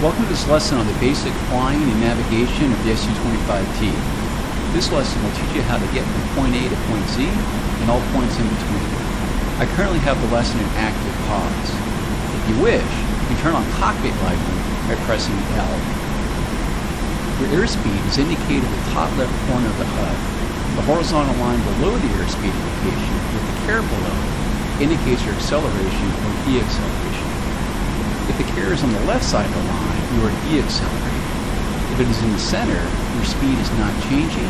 Welcome to this lesson on the basic flying and navigation of the Su-25T. This lesson will teach you how to get from point A to point Z and all points in between. I currently have the lesson in active pause. If you wish, you can turn on cockpit lighting by pressing L. Your airspeed is indicated at the top left corner of the HUD. The horizontal line below the airspeed indication with the care below indicates your acceleration or deceleration. If the care is on the left side of the line, you are deaccelerating. If it is in the center, your speed is not changing,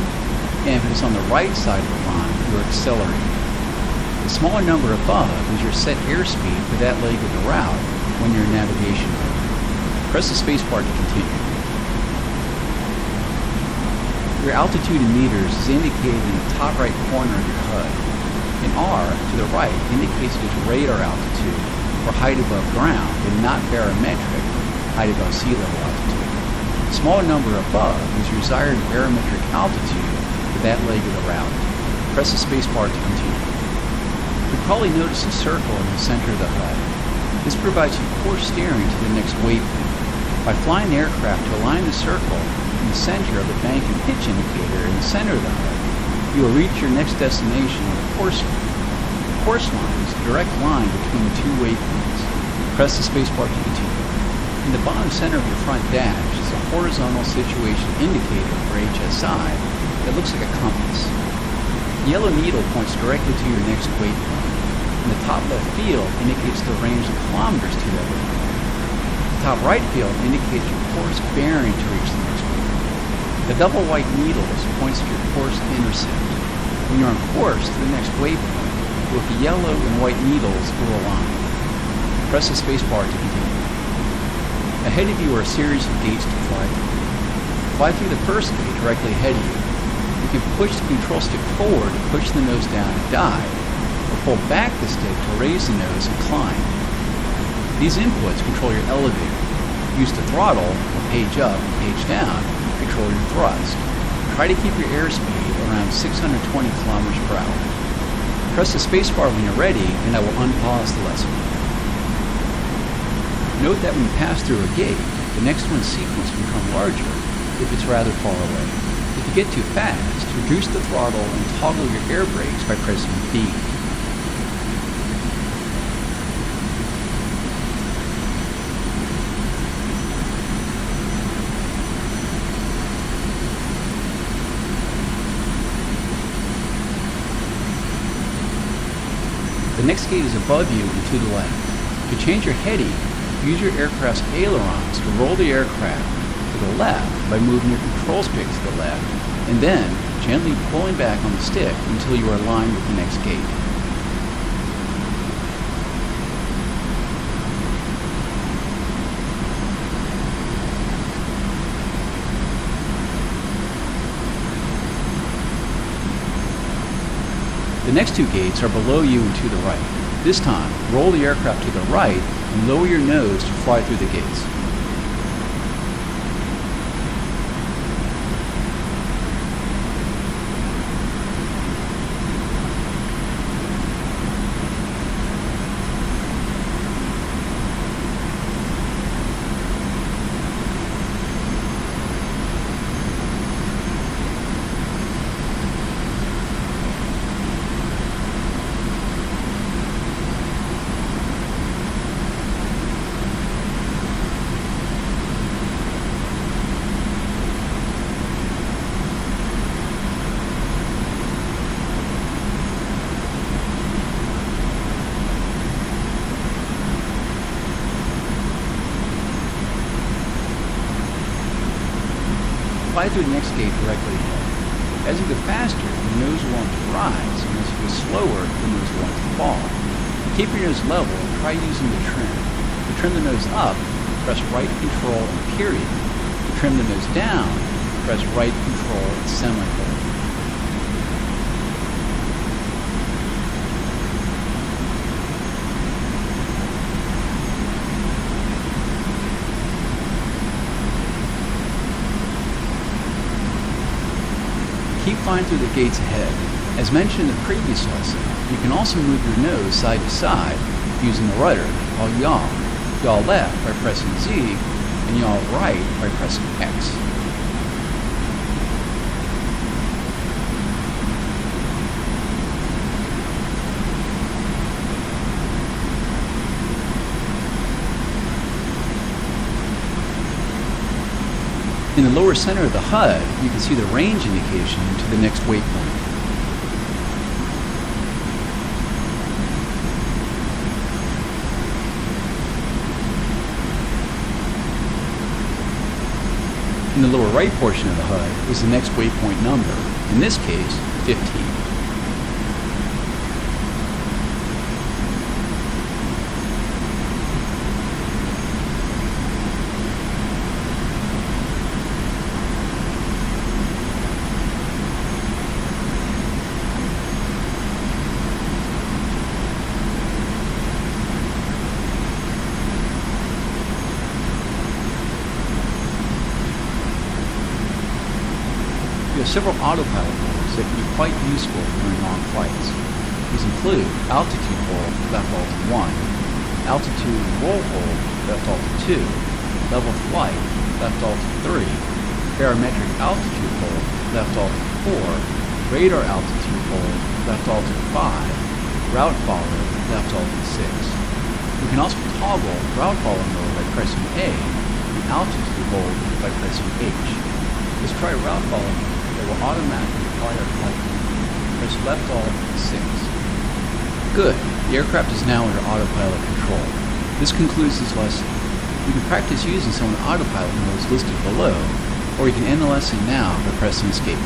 and if it is on the right side of the line, you are accelerating. The smaller number above is your set airspeed for that leg of the route when you're in navigation mode. Press the spacebar to continue. Your altitude in meters is indicated in the top right corner of your HUD. An R to the right indicates it is radar altitude, or height above ground, and not barometric, height above sea level altitude. The smaller number above is your desired barometric altitude for that leg of the route. Press the spacebar to continue. You'll probably notice a circle in the center of the HUD. This provides you poor steering to the next waypoint. By flying the aircraft to align the circle in the center of the bank and pitch indicator in the center of the HUD, you will reach your next destination on the course line. The course line is a direct line between the two waypoints. Press the spacebar to continue. In the bottom center of your front dash is a horizontal situation indicator for HSI that looks like a compass. The yellow needle points directly to your next waypoint, and the top left field indicates the range in kilometers to that waypoint. The top right field indicates your course bearing to reach the next waypoint. The double white needles points to your course intercept. When you're on course to the next waypoint, both the yellow and white needles will align. Press the spacebar to continue. Ahead of you are a series of gates to fly through. Fly through the first gate directly ahead of you. You can push the control stick forward to push the nose down and dive, or pull back the stick to raise the nose and climb. These inputs control your elevator. Use the throttle, or page up and page down, to control your thrust. Try to keep your airspeed around 620 kilometers per hour. Press the spacebar when you're ready, and I will unpause the lesson. Note that when you pass through a gate, the next one's sequence will become larger if it's rather far away. If you get too fast, reduce the throttle and toggle your air brakes by pressing B. The next gate is above you and to the left. To change your heading, use your aircraft's ailerons to roll the aircraft to the left by moving your control stick to the left, and then gently pulling back on the stick until you are aligned with the next gate. The next two gates are below you and to the right. This time, roll the aircraft to the right and lower your nose to fly through the gates. Fly through the next gate directly ahead. As you go faster, your nose will want to rise, and as you go slower, the nose will want to fall. To keep your nose level, try using the trim. To trim the nose up, press right control and period. To trim the nose down, press right control and semicolon. Keep flying through the gates ahead. As mentioned in the previous lesson, you can also move your nose side to side using the rudder, while yaw left by pressing Z, and yaw right by pressing X. In the lower center of the HUD, you can see the range indication to the next waypoint. In the lower right portion of the HUD is the next waypoint number, in this case, 15. We have several autopilot modes that can be quite useful during long flights. These include altitude hold, left alt 1, altitude roll hold, left alt 2, level flight, left alt 3, barometric altitude hold, left alt 4, radar altitude hold, left alt 5, route follow, left alt 6. We can also toggle route follow mode by pressing A and altitude hold by pressing H. Let's try route follow mode. It will automatically apply our flight. Press left alt 6. Good. The aircraft is now under autopilot control. This concludes this lesson. You can practice using some of the autopilot modes listed below, or you can end the lesson now by pressing escape.